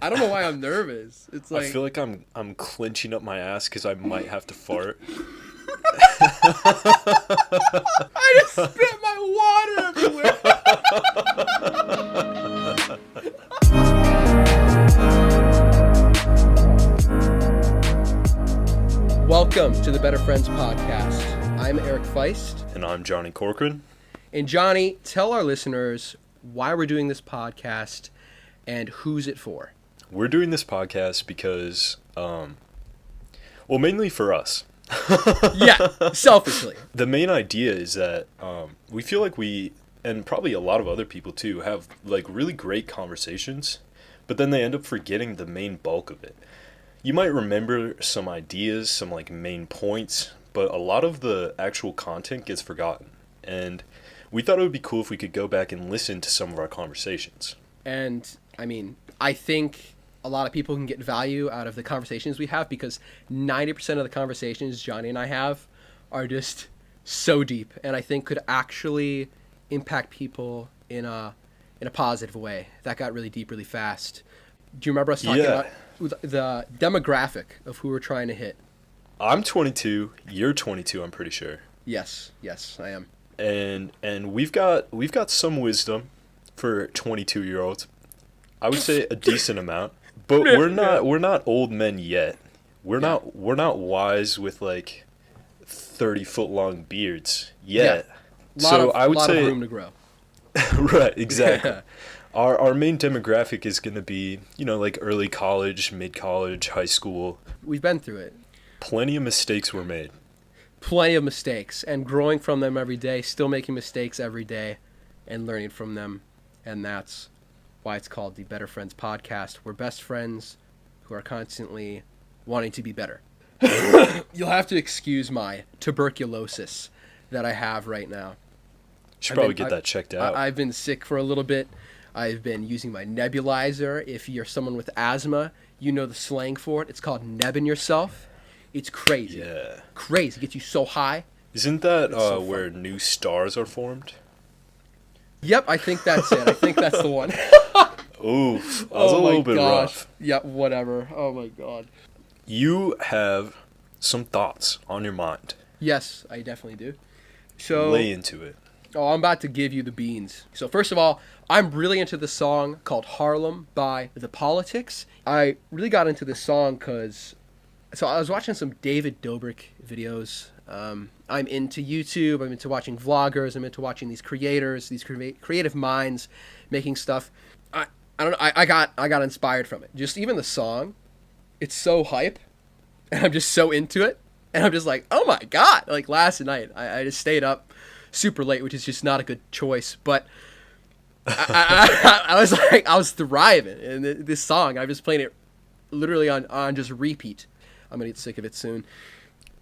I don't know why I'm nervous. It's like I feel like I'm clenching up my ass because I might have to fart. I just spit my water everywhere. Welcome to the Better Friends podcast. I'm Erich Feist. And I'm Johnny Corcoran. And Johnny, tell our listeners why we're doing this podcast and who's it for. We're doing this podcast because, mainly for us. Yeah, selfishly. The main idea is that we feel like we, and probably a lot of other people too, have like really great conversations, but then they end up forgetting the main bulk of it. You might remember some ideas, some like main points, but a lot of the actual content gets forgotten. And we thought it would be cool if we could go back and listen to some of our conversations. And I mean, I think a lot of people can get value out of the conversations we have because 90% of the conversations Johnny and I have are just so deep and I think could actually impact people in a positive way. That got really deep really fast. Do you remember us talking about the demographic of who we're trying to hit? I'm 22, you're 22, I'm pretty sure. Yes, I am. And we've got some wisdom for 22-year-olds. I would say a decent amount. But we're not old men yet. We're not wise with like 30-foot long beards yet. Yeah. I would say a lot of room to grow. Right, exactly. Our main demographic is going to be, like early college, mid-college, high school. We've been through it. Plenty of mistakes were made. Plenty of mistakes and growing from them every day, still making mistakes every day and learning from them. And that's why it's called the Better Friends podcast. We're best friends who are constantly wanting to be better. You'll have to excuse my tuberculosis that I have right now. Should probably get that checked out. I've been sick for a little bit. I've been using my nebulizer. If you're someone with asthma, you know the slang for it. It's called nebbing yourself. It's crazy. Yeah. Crazy. It gets you so high. Isn't that where new stars are formed? Yep, I think that's it. I think that's the one. Oof. That was a little bit rough. Yeah, whatever. Oh my god. You have some thoughts on your mind. Yes, I definitely do. So lay into it. Oh, I'm about to give you the beans. So first of all, I'm really into this song called Harlem by The Politics. I really got into this song because I was watching some David Dobrik videos. I'm into YouTube. I'm into watching vloggers. I'm into watching these creators, these creative minds making stuff. I don't know. I got inspired from it. Just even the song, it's so hype, and I'm just so into it, and I'm just like, oh my god! Like last night, I just stayed up super late, which is just not a good choice. But I was like, I was thriving in this song. I was playing it literally on just repeat. I'm gonna get sick of it soon.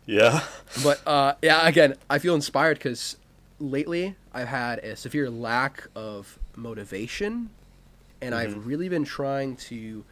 Yeah. But again, I feel inspired because lately I've had a severe lack of motivation, and I've really been trying to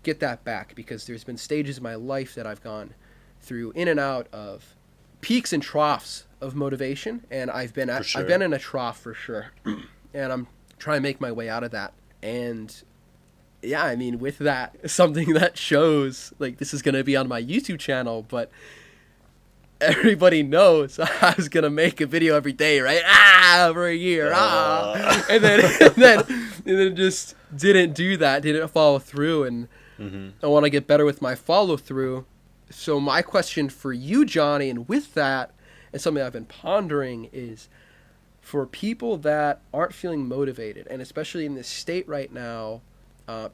get that back because there's been stages in my life that I've gone through in and out of peaks and troughs of motivation, and I've been in a trough for sure, and I'm trying to make my way out of that. And yeah, I mean, with that, something that shows like this is gonna be on my YouTube channel, but everybody knows I was gonna make a video every day, right? For a year, and then just didn't do that, didn't follow through, and I want to get better with my follow through. So my question for you, Johnny, and with that, and something I've been pondering is for people that aren't feeling motivated, and especially in this state right now,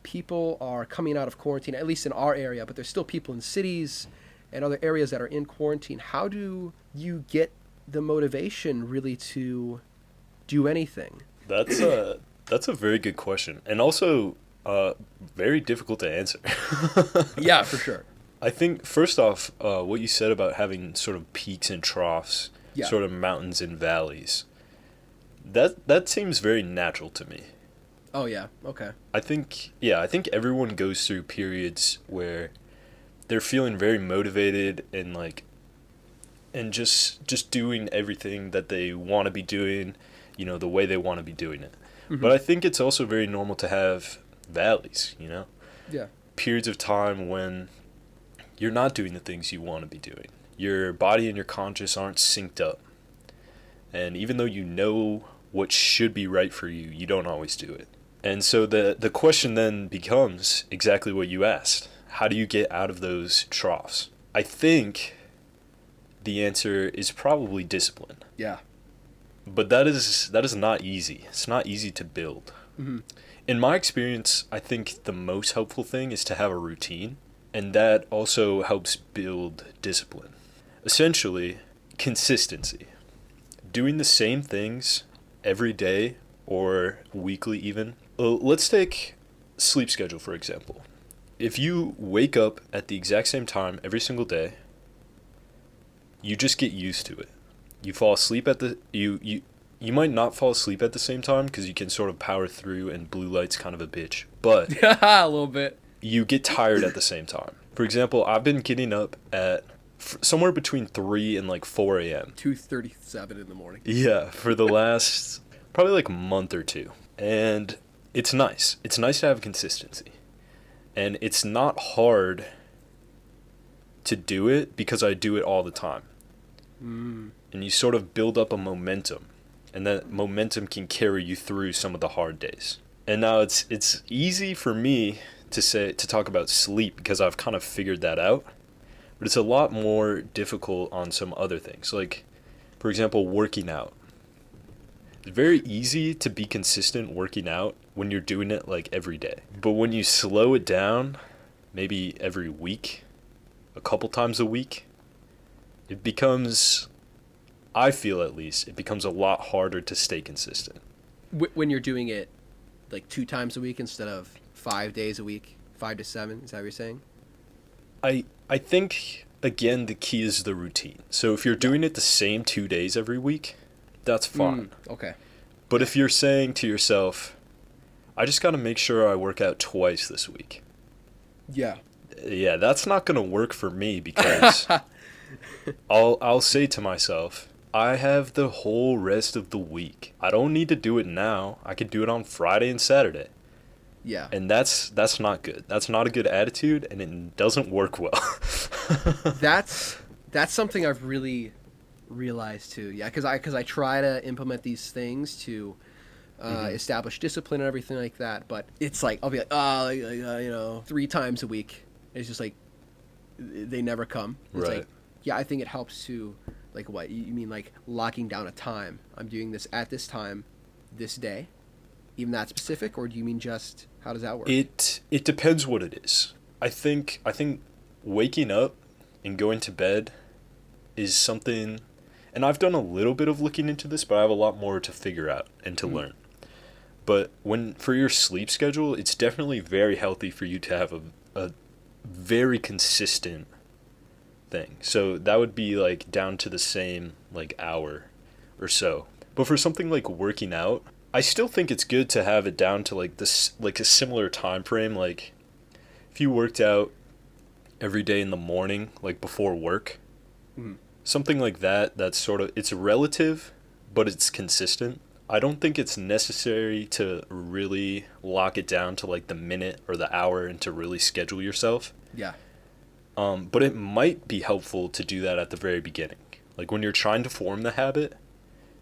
people are coming out of quarantine, at least in our area, but there's still people in cities and other areas that are in quarantine. How do you get the motivation really to do anything? That's a very good question, and also very difficult to answer. Yeah, for sure. I think first off, what you said about having sort of peaks and troughs, sort of mountains and valleys, that seems very natural to me. Oh yeah, okay. I think everyone goes through periods where they're feeling very motivated and just doing everything that they want to be doing, the way they want to be doing it. Mm-hmm. But I think it's also very normal to have valleys, Yeah. periods of time when you're not doing the things you want to be doing. Your body and your conscious aren't synced up. And even though you know what should be right for you, you don't always do it. And so the question then becomes exactly what you asked. How do you get out of those troughs? I think the answer is probably discipline. Yeah. But that is not easy. It's not easy to build. Mm-hmm. In my experience, I think the most helpful thing is to have a routine, and that also helps build discipline. Essentially, consistency. Doing the same things every day or weekly even. Let's take sleep schedule, for example. If you wake up at the exact same time every single day, you just get used to it. You fall asleep at the you might not fall asleep at the same time because you can sort of power through, and blue light's kind of a bitch. But a little bit. You get tired at the same time. For example, I've been getting up at somewhere between 3 and like 4 a.m. 2:37 in the morning. Yeah, for the last probably like month or two. And it's nice. It's nice to have consistency. And it's not hard to do it because I do it all the time. Mm. And you sort of build up a momentum. And that momentum can carry you through some of the hard days. And now it's easy for me to talk about sleep because I've kind of figured that out. But it's a lot more difficult on some other things. Like, for example, working out. It's very easy to be consistent working out when you're doing it like every day. But when you slow it down, maybe every week, a couple times a week, it becomes, I feel at least, it becomes a lot harder to stay consistent. When you're doing it like 2 times a week instead of 5 days a week, 5 to 7, is that what you're saying? I think, again, the key is the routine. So if you're doing it the same 2 days every week, that's fine. Okay. But if you're saying to yourself, I just got to make sure I work out twice this week. Yeah. Yeah, that's not going to work for me because I'll say to myself, I have the whole rest of the week. I don't need to do it now. I could do it on Friday and Saturday. Yeah. And that's not good. That's not a good attitude, and it doesn't work well. That's something I've really realized too. Yeah, because I try to implement these things to establish discipline and everything like that. But it's like I'll be like, 3 times a week. It's just like they never come. It's Right. like, yeah, I think it helps to, like, what you mean, like locking down a time. I'm doing this at this time, this day. Even that specific, or do you mean just how does that work? It depends what it is. I think waking up and going to bed is something, and I've done a little bit of looking into this, but I have a lot more to figure out and to learn. But for your sleep schedule, it's definitely very healthy for you to have a very consistent thing. So that would be like down to the same like hour or so. But for something like working out, I still think it's good to have it down to like this, like a similar time frame. Like if you worked out every day in the morning, like before work, something like that, that's sort of, it's relative, but it's consistent. I don't think it's necessary to really lock it down to like the minute or the hour and to really schedule yourself. Yeah. But it might be helpful to do that at the very beginning. Like when you're trying to form the habit,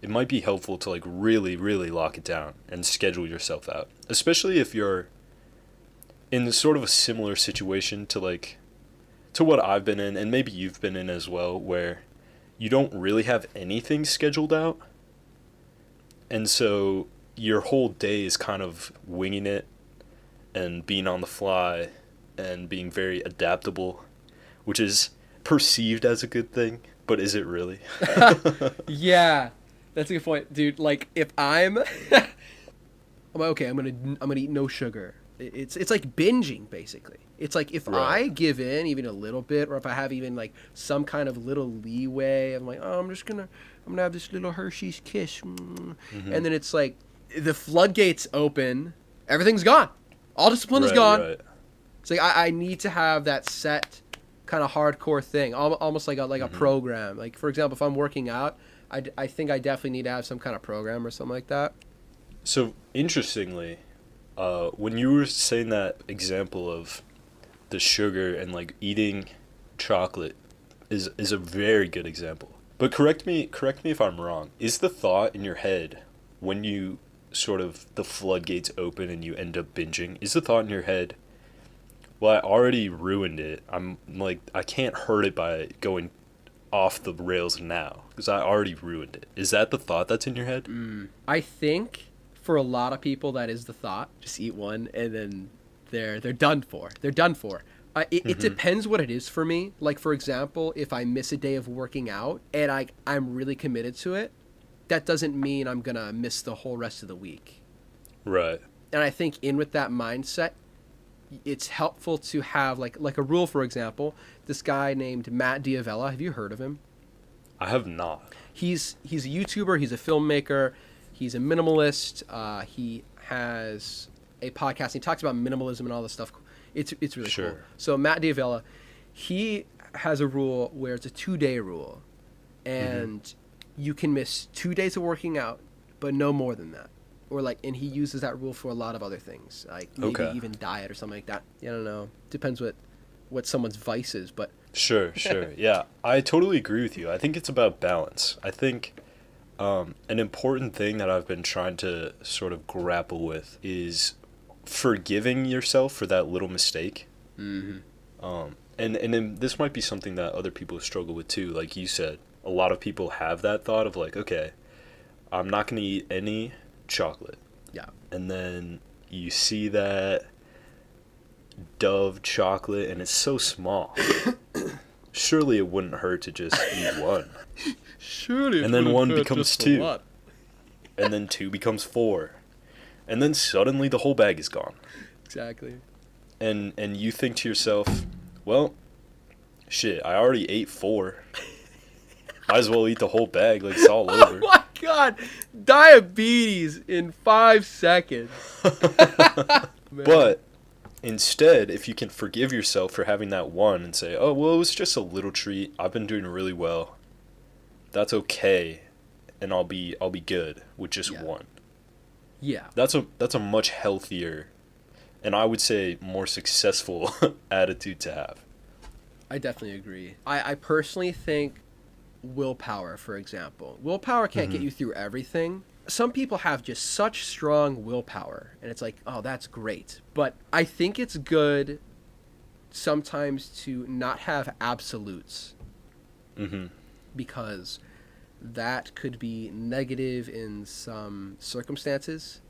it might be helpful to like really, really lock it down and schedule yourself out. Especially if you're in sort of a similar situation to what I've been in, and maybe you've been in as well, where you don't really have anything scheduled out. And so your whole day is kind of winging it and being on the fly and being very adaptable, which is perceived as a good thing, but is it really? Yeah. That's a good point, dude. Like if I'm like, okay, I'm gonna eat no sugar. It's like binging basically. It's like if I give in even a little bit, or if I have even like some kind of little leeway, I'm like, oh, I'm gonna have this little Hershey's Kiss, and then it's like the floodgates open, everything's gone, all discipline is gone. Right. It's like I need to have that set kind of hardcore thing, almost like a program. Like for example, if I'm working out, I think I definitely need to have some kind of program or something like that. So interestingly, when you were saying that example of the sugar and like eating chocolate is a very good example. But correct me if I'm wrong. Is the thought in your head when you sort of the floodgates open and you end up binging, is the thought in your head, well, I already ruined it. I'm like, I can't hurt it by going off the rails now because I already ruined it. Is that the thought that's in your head? I think for a lot of people that is the thought. Just eat one and then they're done for. They're done for. It depends what it is for me. Like, for example, if I miss a day of working out and I'm really committed to it, that doesn't mean I'm going to miss the whole rest of the week. Right. And I think in with that mindset, it's helpful to have like a rule. For example, this guy named Matt D'Avella. Have you heard of him? I have not. He's a YouTuber. He's a filmmaker. He's a minimalist. He has a podcast. He talks about minimalism and all this stuff. It's really cool. So Matt D'Avella, he has a rule where it's a 2-day rule, and you can miss 2 days of working out, but no more than that. Or and he uses that rule for a lot of other things, like maybe even diet or something like that. I don't know. Depends what someone's vice is, but Sure. Yeah, I totally agree with you. I think it's about balance. I think an important thing that I've been trying to sort of grapple with is forgiving yourself for that little mistake. And then this might be something that other people struggle with too. Like you said, a lot of people have that thought of like, okay, I'm not going to eat any chocolate. Yeah. And then you see that Dove chocolate and it's so small. Surely it wouldn't hurt to just eat one. Surely. And then one becomes 2. And then 2 becomes 4. And then suddenly the whole bag is gone. Exactly. And you think to yourself, well, shit, I already ate 4. Might as well eat the whole bag, like it's all over. Oh my god! Diabetes in 5 seconds. But instead, if you can forgive yourself for having that one and say, oh, well, it was just a little treat. I've been doing really well. That's okay. And I'll be good with just one. Yeah. That's a much healthier and I would say more successful attitude to have. I definitely agree. I personally think willpower, for example. Willpower can't get you through everything. Some people have just such strong willpower, and it's like, oh, that's great. But I think it's good sometimes to not have absolutes. Because that could be negative in some circumstances.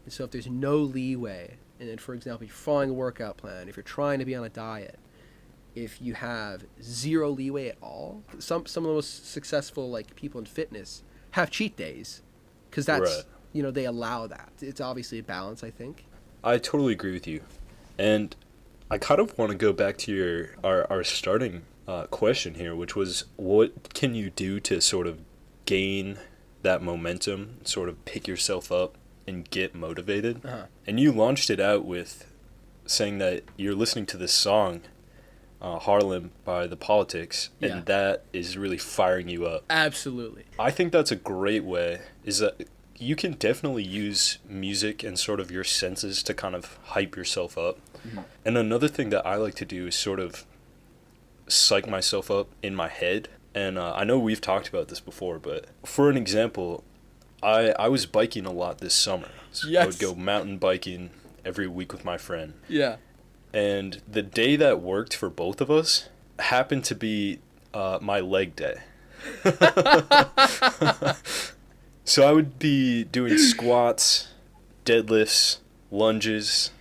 And so if there's no leeway, and then, for example, if you're following a workout plan, if you're trying to be on a diet, if you have zero leeway at all, some of the most successful people in fitness have cheat days, because that's they allow that. It's obviously a balance, I think. I totally agree with you, and I kind of want to go back to our starting question here, which was what can you do to sort of gain that momentum, sort of pick yourself up and get motivated. And you launched it out with saying that you're listening to this song Harlem by The Politics, and that is really firing you up. Absolutely. I think that's a great way, is that you can definitely use music and sort of your senses to kind of hype yourself up. And another thing that I like to do is sort of psych myself up in my head. And I know we've talked about this before, but for an example, I was biking a lot this summer. So I would go mountain biking every week with my friend. Yeah. And the day that worked for both of us happened to be my leg day. So I would be doing squats, deadlifts, lunges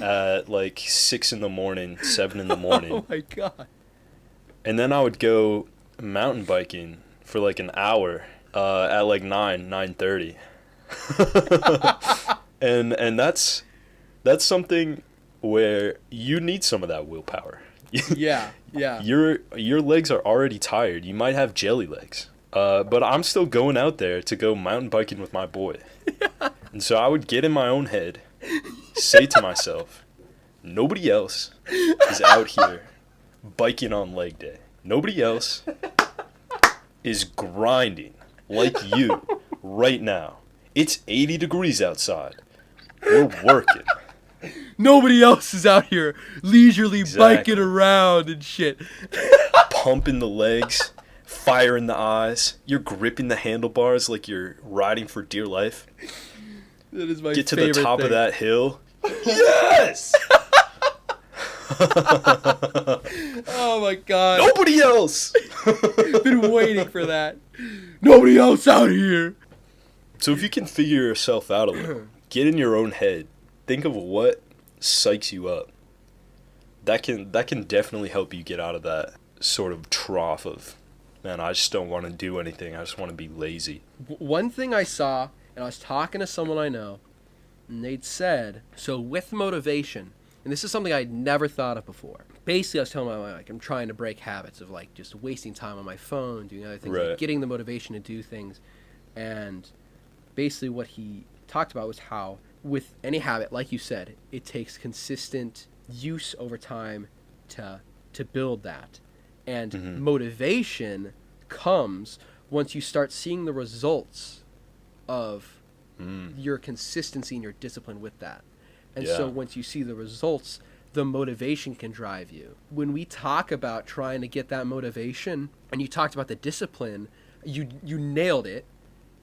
at 6 in the morning, 7 in the morning. Oh my god. And then I would go mountain biking for an hour at 9:30. and that's something where you need some of that willpower. Yeah. Your legs are already tired. You might have jelly legs. But I'm still going out there to go mountain biking with my boy. And so I would get in my own head, say to myself, nobody else is out here biking on leg day. Nobody else is grinding like you right now. It's 80 degrees outside. We're working. Nobody else is out here leisurely biking around and shit. Pumping the legs, fire in the eyes. You're gripping the handlebars like you're riding for dear life. That is my Get to the favorite top thing. of that hill. Yes! Oh my god. Nobody else! Been waiting for that. Nobody else out here. So if you can figure yourself out a little, get in your own head, think of what psychs you up. That can definitely help you get out of that sort of trough of, man, I just don't want to do anything. I just want to be lazy. One thing I saw, and I was talking to someone I know, and they'd said, so with motivation, and this is something I'd never thought of before. Basically, I was telling my wife, like, I'm trying to break habits of, like, just wasting time on my phone, doing other things, Right. like getting the motivation to do things. And basically what he talked about was how, with any habit, like you said, it takes consistent use over time to build that. And motivation comes once you start seeing the results of your consistency and your discipline with that. And so once you see the results, the motivation can drive you. When we talk about trying to get that motivation, and you talked about the discipline, you nailed it,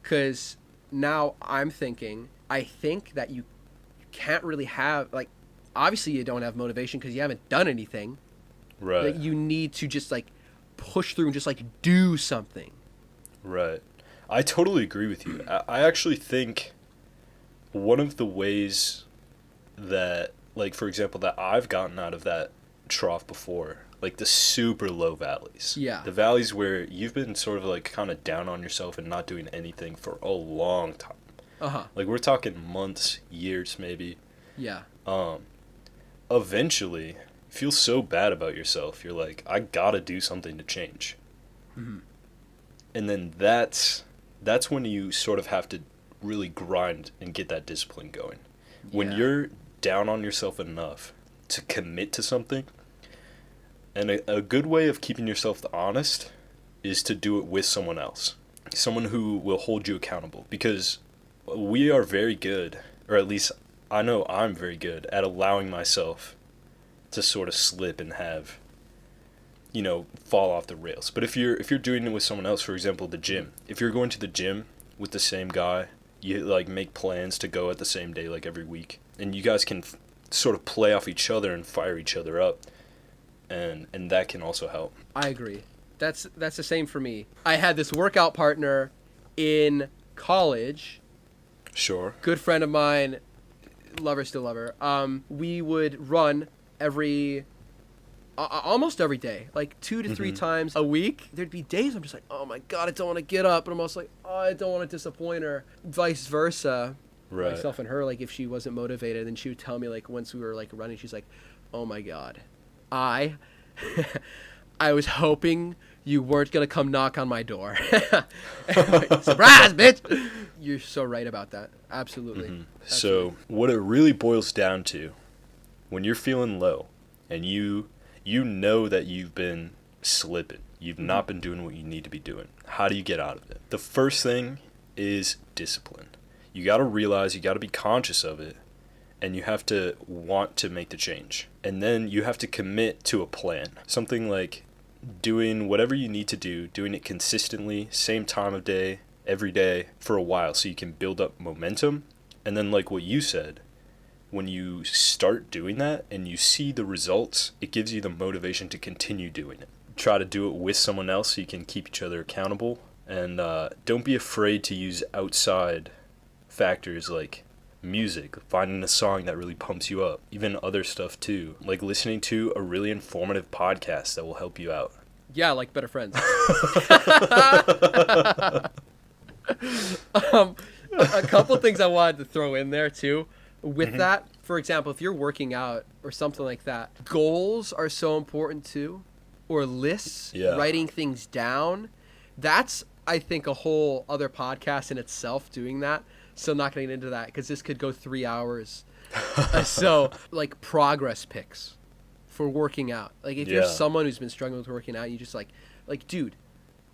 because now I'm thinking, I think that you can't really have, like, obviously you don't have motivation because you haven't done anything. Right. Like, you need to just, like, push through and just, like, do something. Right. I totally agree with you. I actually think one of the ways that, like, for example, that I've gotten out of that trough before, like the super low valleys. Yeah. The valleys where you've been sort of, like, kind of down on yourself and not doing anything for a long time. Uh-huh. Like, we're talking months, years, maybe. Yeah. Eventually, you feel so bad about yourself. You're like, I gotta do something to change. Mm-hmm. And then that's when you sort of have to really grind and get that discipline going. When Yeah. you're down on yourself enough to commit to something, and a good way of keeping yourself honest is to do it with someone else. Someone who will hold you accountable. Because we are very good, or at least I know I'm very good at allowing myself to sort of slip and have, you know, fall off the rails. But if you're doing it with someone else, for example, the gym. If you're going to the gym with the same guy, you, like, make plans to go at the same day, like, every week. And you guys can sort of play off each other and fire each other up. And that can also help. I agree. That's the same for me. I had this workout partner in college. Sure. Good friend of mine, lover, still lover. We would run almost every day, like 2 to 3 times a week. There'd be days I'm just like, oh my god, I don't want to get up, but I'm also like, oh, I don't want to disappoint her. Vice versa, Right. myself and her. Like, if she wasn't motivated, then she would tell me, like, once we were, like, running, she's like, oh my god, I was hoping you weren't gonna come knock on my door. Like, surprise, bitch! You're so right about that. Absolutely. So what it really boils down to, when you're feeling low and you know that you've been slipping, you've not been doing what you need to be doing, how do you get out of it? The first thing is discipline. You got to realize, you got to be conscious of it, and you have to want to make the change. And then you have to commit to a plan. Something like doing whatever you need to do, doing it consistently, same time of day, every day, for a while, so you can build up momentum. And then, like what you said, when you start doing that and you see the results, it gives you the motivation to continue doing it. Try to do it with someone else so you can keep each other accountable. And don't be afraid to use outside factors like music, finding a song that really pumps you up, even other stuff too, like listening to a really informative podcast that will help you out. Yeah, like Better Friends. A couple things I wanted to throw in there too with that. For example, if you're working out or something like that, goals are so important too, or lists, writing things down. That's, I think, a whole other podcast in itself, doing that. So I'm not going to get into that because this could go 3 hours. So, like, progress pics for working out. Like, if you're someone who's been struggling with working out, you just like, dude,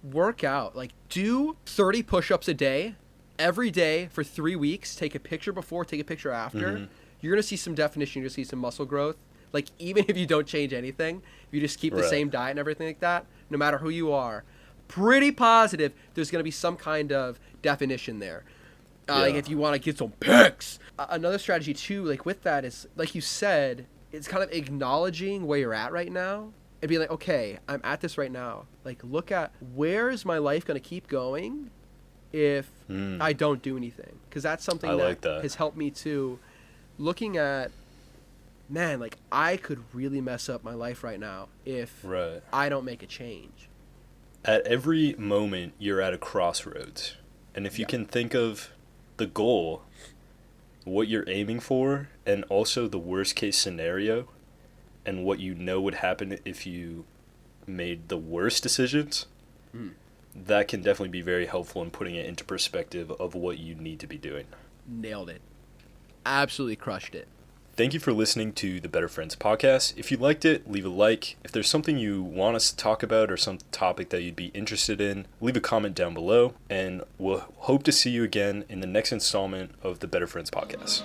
work out. Like, do 30 push-ups a day, every day for 3 weeks. Take a picture before, take a picture after. you're going to see some definition, you're going to see some muscle growth. Like, even if you don't change anything, if you just keep the same diet and everything like that, no matter who you are, pretty positive there's going to be some kind of definition there. Like, if you want to get some pics. Another strategy, too, like, with that is, like you said, it's kind of acknowledging where you're at right now and be like, okay, I'm at this right now. Like, look at where is my life going to keep going if I don't do anything? Because that's something that has helped me, too. Looking at, man, like, I could really mess up my life right now if I don't make a change. At every moment, you're at a crossroads. And if you can think of the goal, what you're aiming for, and also the worst case scenario, and what you know would happen if you made the worst decisions, that can definitely be very helpful in putting it into perspective of what you need to be doing. Nailed it. Absolutely crushed it. Thank you for listening to the Better Friends podcast. If you liked it, leave a like. If there's something you want us to talk about or some topic that you'd be interested in, leave a comment down below. And we'll hope to see you again in the next installment of the Better Friends podcast.